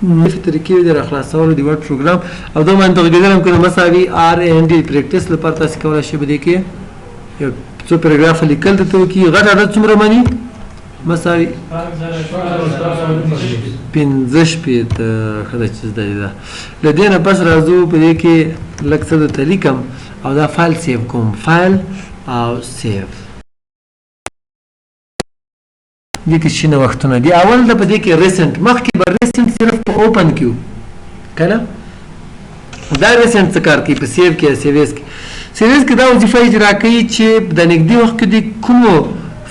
نفي طریقې د راخلاصولو د ورډ پروګرام او دا باندې غږیدل کنه مساوي ار ان ډي پریکټیس لپاره تاسو کولای شئ بده کې یو څو پاراګراف لیکل ته کې غټ عدد څومره مانی مساوي 15 پیت خدای چې زده ده لدينا بس راځو په دې کې لکه څه د تلیکم او دا فایل سیو کوم فایل او سیو دې کې شنه وختونه دي اول د په دې کې ریسنت مخکې به ریسنت صرف په اوپن کیو کنه دا ریسنت څه کار کوي په سیو کې سیویس کې سیویس کې دا وظیفه اجرا کوي چې د نږدې وخت کې د کومو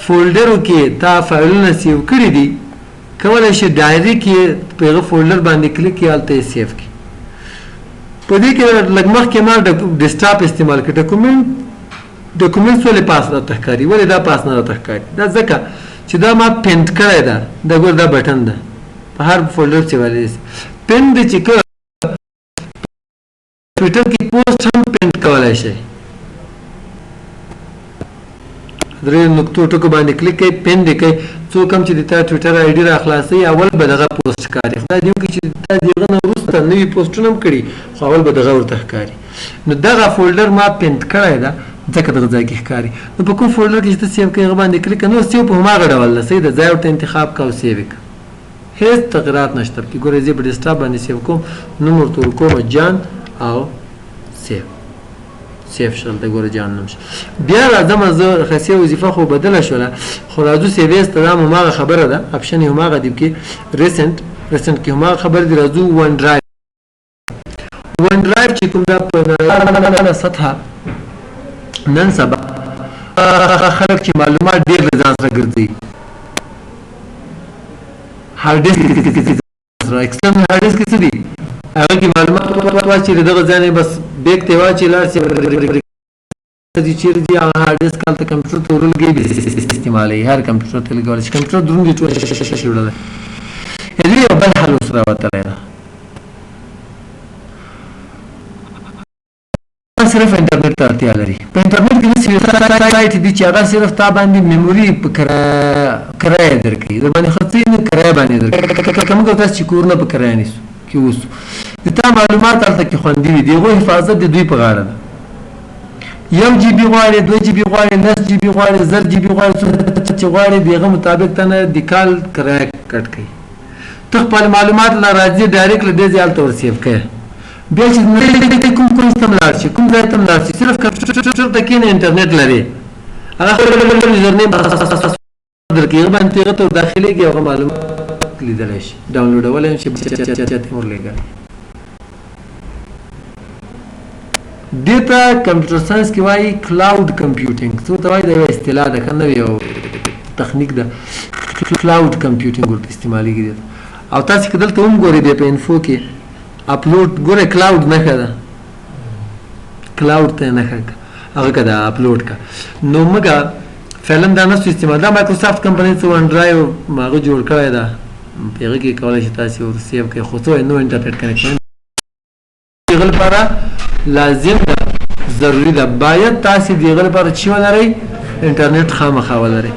فولډرو کې تا فایلونه سیو کړی دي کولای شي ډایري کې په هغه فولډر باندې کلیک کې الته سیو کې په دې کې لږ مخکې ما د ډیسکټاپ استعمال کړ ډاکومنټس ولې پاس راته ښکاري ولې دا پاس نه راته ښکاري دا ځکه چې دا ما پینټ کړی ده دا ګور دا بټن ده په هر فولډر چې ولې پینټ دې چې ټویټر کې پوسټ هم پینټ کولای شي درې نقطو ټکو باندې کلیک کوي پین دې کوي څوک هم چې د تا ټویټر آی ډي راخلاصوي اول به دغه پوسټ ښکاري خدای دې وکړي چې تا دغه نه وروسته نوي پوسټونه هم کړي خو اول به دغه ورته ښکاري نو دغه فولډر ما پینټ کړی ده ځکه دغه ځای کې ښکاري نو په کوم فولډر کې چې ته سیو کوې هغه باندې کلیک نو سیو په هماغه ډول ده صحیح ده ځای ورته انتخاب کوه او سیو یې کړه هېڅ تغیرات نشته پکې ګورئ زه په ډیسکټاپ باندې سیو کوم نوم ورته ورکوم جان او سیو سیف شل ته ګوره جان نوم بیا راځم زه خاصه وظیفه خو بدله شوله خو راځو سیویس ته دا هماغه خبره ده اپشن یې هماغه دی کې ریسنټ کې هماغه خبره دی راځو ون ډرایو چې کوم دا په سطحه نن سبا خلک چې معلومات ډېر له ځان سره ګرځوي هارډ ډیسک ایکسټرنل هارډ ډیسک څه دي هغه کې معلومات واچي دغه ځانې بس بیگ ته واچي لاړ شي چې چیرې دی هغه هارډ ډیسک کالته کمپیوټر ته ورلګي به استعمالوي هر کمپیوټر ته لګول شي کمپیوټر درون دي ټول شي وړل یعنی یو بل حل سره وتلی ده صرف انټرنیټ ته اړتیا لري په انټرنیټ کې داسې سایټ دي چې هغه صرف تا باندې میموري په کرایه درکوي در باندې خرڅوي نه کرایه باندې درکوي که موږ تاسو چې کورونه په کرایه نیسو کې اوسو د تا معلومات هلته کې خوندي وي د هغوی حفاظت د دوی په غاړه ده 1 جی بي غواړي 2 جی بي غواړي 10 جی بي غواړي 1000 جی بي غواړي څه چې غواړي د هغه مطابق ته نه د کال کرایه کټ کوي ته خپل معلومات لا راځي ډایرکټ له دې ځای هلته ورسیو کوې بیا چې کوم ته لاړ شي کوم ځای ته لاړ شي صرف کمپیوټر ته کښېنه انټرنیټ لري هغه یوزرنیم درکوي هغه باندې هغه ته داخلېږي هغه معلومات لیدلی شي ډاونلوډولی هم شي چاته ورلېږلی دې ته کمپیوټر ساینس کې وایي کلاود کمپیوټینګ څه ته وایي دا یوه اصطلاح ده که نوې یو تخنیک ده کلاود کمپیوټینګ ورته استعمالېږي دې او تاسې که دلته هم ګورئ بیا په انفو کې اپلوډ ګوره کلاود نښه ده کلاود ته نښه هغه که ده اپلوډ که نو موږ فعلا دا نستو استعمال دا مایکروسافټ کمپنۍ څه ون ډرایو هغه جوړ کړی ده په هغه کې کولی شي تاسې ور سیو کړئ خو څه وایي نو انټرنیټ کنیکشن د هغه لپاره لازم ده ضروري ده باید تاسې د هغه لپاره چې ولرئ انټرنیټ خامخا ولرئ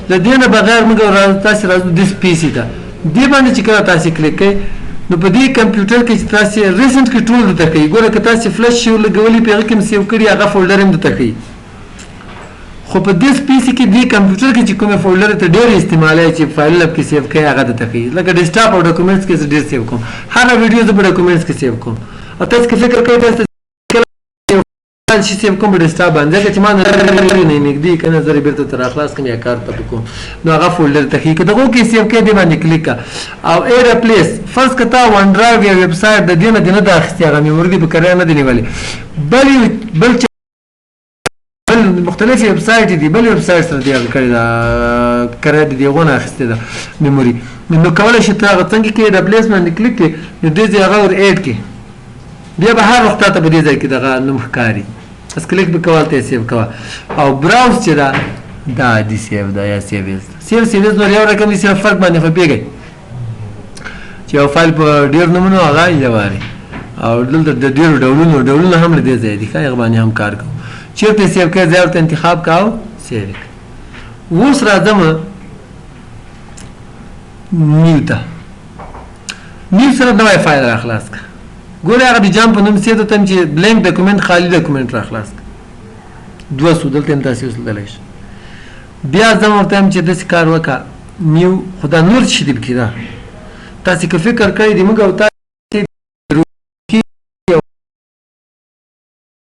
له دې نه بغیر موږ تاسې راځو دس پي سي ته دې باندې چې کله تاسې کلیک کوئ نو په دې کمپیوټر کې چې تاسې ریسنټ کې ټول درته کوي ګوره که تاسې فلش شي ولګولي په هغه کې هم سیو کړي هغه فولډر هم درته کوي خو په دې پي سي کې دې کمپیوټر کې چې کومې فولډر ته ډېر استعمالوي چې فایلونه پکې سیو کوي هغه درته کوي لکه ډیسکټاپ او ډاکومنټس کې زه ډېر سیو کوم هره ویډیو زه په ډاکومنټس کې سیو کوم او تاسو که فکر کوئ تاسو چې سیو کوم په ډیسکټاپ باندې ځکه چې ما نه نږدې که نه زه بېرته تر اخلاص کوم یا کار پاتې کوم نو هغه فولډر ته ښیي که دغو کې سیو کوې دې باندې کلیک کړه او ایر پلیس فرض که تا ون ډرایو یا ویب سایټ د دې نه دې نه ده اخیستې هغه میموري دې په کرایه نه دی نیولې بل مختلف ویب سایټ دي بل ویب سایټ سره دې هغه کړې ده کرایه دې د هغو نه اخیستې ده میموري نو کولی شي ته هغه څنګه کې ریپلیس باندې کلیک کړې نو دې ځای هغه ور ایډ کړې بیا به هر وخت ته په دې ځای کې دغه نوم ښکاري بس کلیک به کوه هلته یې سیو کوه او براوز چې ده دا عادي سیو ده یا سیویز سیویز نور یو رقم دي صرف فرق باندې خو پوهېږئ چې یو فایل په ډېر نومونو هغه یواري او دلته د ډېرو ډولونه هم له دې ځای دي ښه هغه باندې هم کار کوو چېرته یې سیو کوې ځای ورته انتخاب کوه او سیو یې کړه اوس راځم نیو ته نیو سره نوی فایل را خلاص کړه. ګوره هغه د جام په نوم سیده ته چې بلینک ډاکومنټ خالی ډاکومنټ را خلاص کړه. 200 دلته هم تاسې وسلدلی شئ. بیا زه ورته وایم چې داسې کار وکړه نیو خو دا نور شي دې پکې ده تاسې که فکر کړی دي موږ او تاسې یو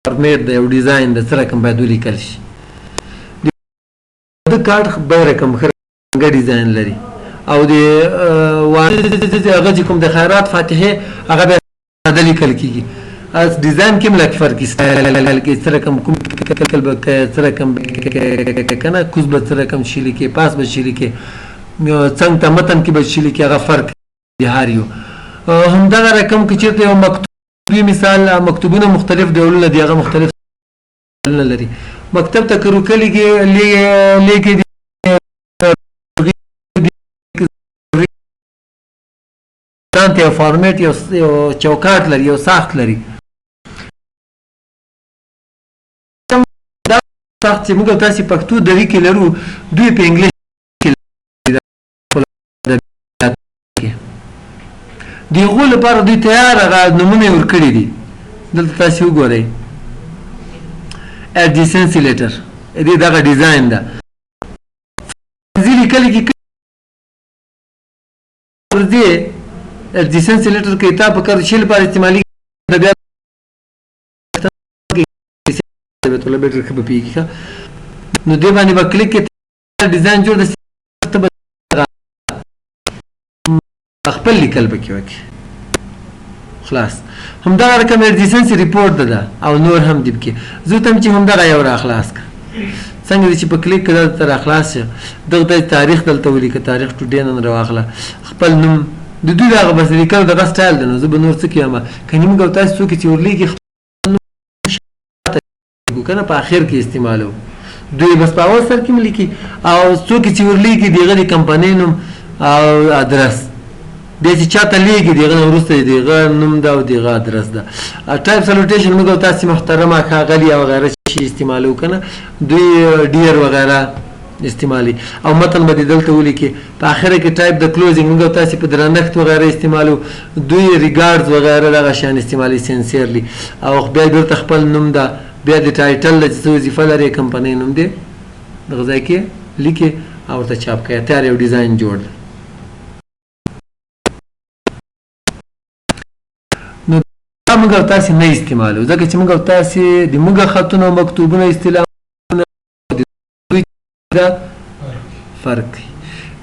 فارمیټ د یو ډیزاین د څه رقم باید ولیکل شي. د کارت به رقم ښه رنګه ډیزاین لري او د هغه چې کوم د خیرات فاتحې هغه بیا ساده لیکل کېږي. ډیزاین کې هم لږ فرق کې څه رقم کوم کل به څه رقم که نه کوز به څه رقم شي لیکې پاس به شي لیکې څنګ ته متن کې به شي لیکې هغه فرق دی هر یو. همدغه رقم که چېرته یو مکتوب مثال مکتوبونه مختلف ډولونه دي هغه مختلف ډولونه لري. مکتب ته که روکه لیکې یو فارمیټ یو چوکاټ لري یو ساخت لري. ساخت چې موږ تاسې پښتو دري کې لرو دوی په انګلیش کې د هغو لپاره دوی تیار هغه نومونه یې ورکړي دي. دلته تاسې وګورئ ادجنسي لیټر دې دغه ډیزاین ده فرضي لیکلي کې فرضي ادجنسي لیټر کې تا په کار شي لپاره استعمالي د بیا بیت الله بیټر کې به پیږي نو دې باندې به کلیک کې ډیزاین جوړ د خپل لیکل پکې وکړي خلاص. همدغه رقم ادجنسي ریپورټ ده او نور هم دي پکې. زه ته چې همدغه یو را خلاص کړه څنګه چې په کلیک کې دلته را خلاص شه دغه تاریخ دلته ولیکه تاریخ ټوډې نن راواخله خپل نوم د دوی دغه بس لیکل دغه سټایل دی نو زه به نور څه کوم که نه موږ تاسو څوک چې ورلیکي کنه په اخر کې استعمالو دوی بس په اول سر کې ملیکي او څوک چې ورلیکي دغه د کمپنۍ نوم او ادرس بیا چې چاته لیکي دغه وروسته دغه نوم ده او دغه ادرس ده. ټایپ سلوټیشن موږ تاسو محترمه ښاغلي او غیره شي استعمالو کنه دوی ډیر وغیره استعمالي او متن به دلته ولیکي په اخره کې ټایپ د کلوزینګ موږ تاسو په درنښت وغیره استعمالو دوی ریګارډز وغیره دغه شان استعمالي سنسیرلی او بیا بیرته خپل نوم ده بیا د ټایټل د څه وظیفه لري کمپنۍ نوم دی دغه ځای کې لیکي او ورته چاپ کوي تیار یو ډیزاین جوړ دی. نو دا موږ تاسو نه استعمالو ځکه چې موږ تاسو د موږ خطونه او مکتوبونه استعمالونه دا فرق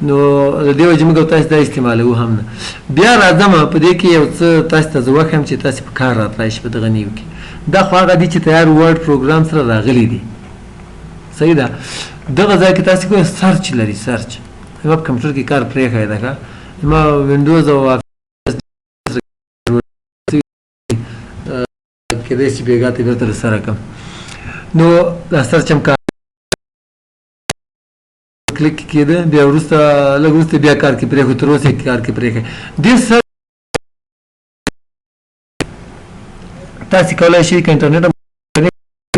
نو د دې وجه موږ تاسو دا استعمالو هم نه. بیا راځم په دې کې یو څه تاسو ته زوخم چې تاسو په کار راتلای شئ په دغه نیو کې دا خو هغه دي چې تیار ورډ پروګرام سره راغلي دي صحیح ده. دغه ځای کې تاسو کوی سرچ لري سرچ وب کمپیوټر کې کار پرېښی ده که ما وینډوز او کېدای شي بېګا ته بېرته سره کړم نو دا سرچ هم کار کلیک کېده بیا وروسته لږ وروسته بیا کار کې پرېښود تر اوسه یې کار کې پرېښی دې تاسو کولای شئ که انټرنیټ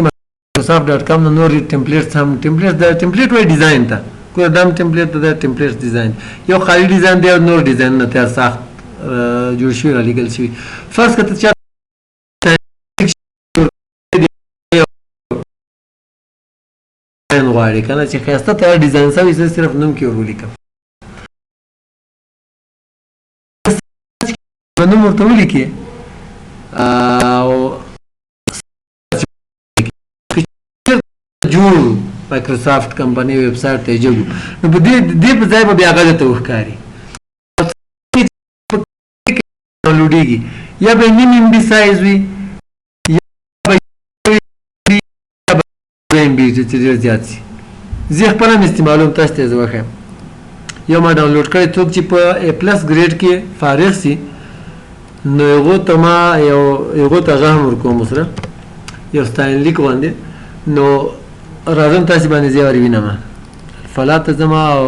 microsoft.com نه نور ټمپلیټس هم ټمپلیټ د ټمپلیټ وایي ډیزاین ته کوم دام ټمپلیټ د ټمپلیټ ډیزاین یو خالي ډیزاین دی او نور ډیزاین نه تیار ساخت جوړ شوی را لیکل شوي فرض کړه چې غواړي کنه چې ښایسته تیار ډیزاین شوی زه صرف نوم کې ولیکم نوم ورته ولیکې او جوړ مایکروسافټ کمپنۍ ویب سایټ ته جوړ نو په دې په ځای به بیا هغه ته وښکاري ډاونلوډېږي یا به نیم ام بي سایز وي یا به ام بي چې ډېر زیات شي زه خپله هم استعمالوم تاسو ته یې زه وښیم یو ما ډاونلوډ کړی څوک چې په A+ ګریډ کې فارغ سي نو هغو ته ما هغو ته هغه هم ورکوم سره یو ستاینلیک باندې نو راځم تاسې باندې زه ورې وینم فلات ته ځم او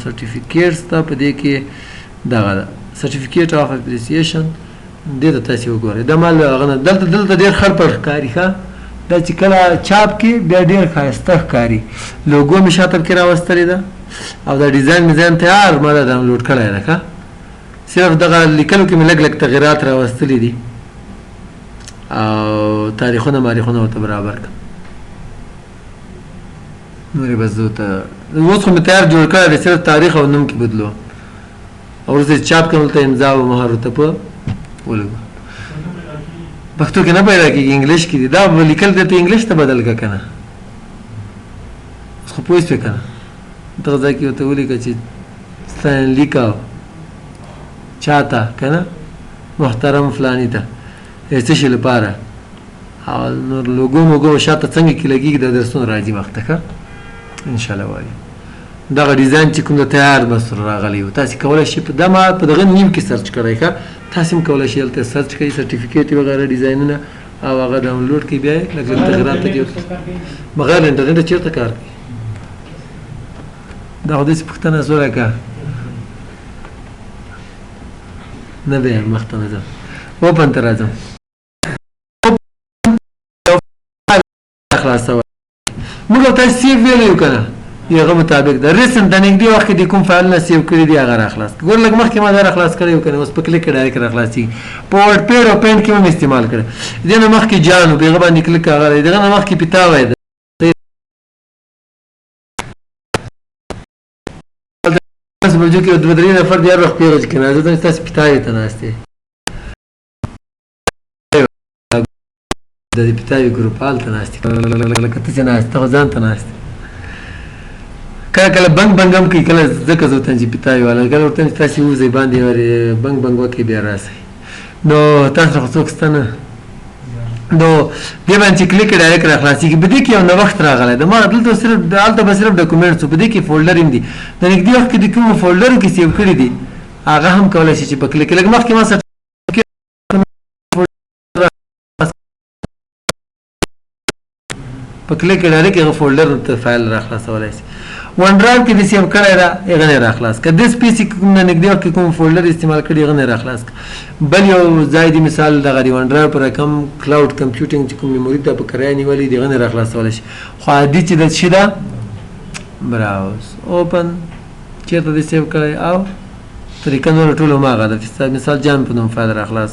سرټیفیکیټس ته په دې کې دغه ده سرټیفیکیټ اف اپریسیشن دې ته تاسې وګورئ دا مال هغه نه دلته ډېر خړ پړ ښکاري ښه دا چې کله چاپ کې بیا ډېر ښایسته ښکاري لوګو مې شاته پکې راوستلې ده او دا ډیزاین تیار ما دا ډاونلوډ کړی ده ښه صرف دغه لیکلو کې مې لږ لږ تغیرات راوستلي دي او تاریخونه ماریخونه ورته برابر کړم نورې بس زه ته اوس خو مې تیار جوړ کړی دی صرف تاریخ او نوم کې بدلو او وروسته چې چاپ کړم دلته امضا او مهر ورته په ولګو پښتو کې نه پیدا کېږي انګلیش کې دي دا لیکل دی ته انګلیش ته بدل کړه که نه اوس خو پوه شوې که نه دغه ځای کې ورته ولیکه چې ستا لیکه چا ته که نه محترم فلاني ته څه شي لپاره او نور لوګو موګو شاته څنګه کې لګېږي دا درسونه راځي وخته ښه انشاءالله وایي دغه ډیزاین چې کوم د تیار بس راغلی و تاسې کولی شئ دا ما په دغه نیم کې سرچ کړی ښه تاسې هم کولی شئ هلته سرچ کړئ سرټیفیکیټ وغیره ډیزاینونه او هغه ډاونلوډ کړئ بیا یې لږ لږ تغیرات پکې بغیر له انټرنېټه چېرته کار کوي دا خو داسې پوښتنه سوله که نه بیا مخته نه ځم اوپن ته راځم خلاصوه موږ او تاسې سیف ویلی یو که نه هغه مطابق ده ریسنټ د نږدې وخت کې د کوم فایلونه سیو کړي دي هغه راخلاص کړه ګوره لږ مخکې ما دا راخلاص کړی و که نه اوس په کلیک کې ډایرکټ راخلاصېږي په ورډ پیډ او پینټ کې هم استعمال کړی دې نه مخکې جان و په هغه باندې کلیک هغه دی دغه نه مخکې پیتاوی ده تاسو بجو کې دوه درې نفر بیا وخت پیغج که نه زه تاسې پیتاوي ته ناست یې د دې پیتاوي ګروپ هلته ناست یې لکه ته چې ناست ته خو ځان ته ناست کله کله بنګ بنګ هم کوي کله ځکه زه ورته چې پیتاوي والا کله ورته چې تاسې ووځئ باندې بنګ بنګ وکړئ بیا راسئ نو تاسو خو څوک شته نه نو دې باندې چې کلیک کړئ ډایرکټ راخلاصېږي په دې کې یو نوښت راغلی د ما دلته صرف هلته به صرف ډاکومنټس و په دې کې فولډر هم دي د نږدې وخت کې د کومو فولډرو کې سیو کړي دي هغه هم کولی شي چې په کلیک لږ مخکې ما په کلیک کې ډایرکټ هغه فولډر ته فایل راخلاصولی شي ون ډرایو کې د سیو کړی ده هغه نه راخلاص کړه دې سپیس کې کوم نه نږدې وخت کې کوم فولډر استعمال کړي هغه نه راخلاص کړه بل یو ځای دی مثال دغه د ون ډرایو په رقم کلاود کمپیوټینګ چې کوم میموري ته په کرایه نیولې دي هغه نه راخلاصولی شي خو عادي چې د شي ده براوز اوپن چېرته دې سیو کړی او طریقه نوره ټول هماغه ده مثال جان په نوم فایل راخلاص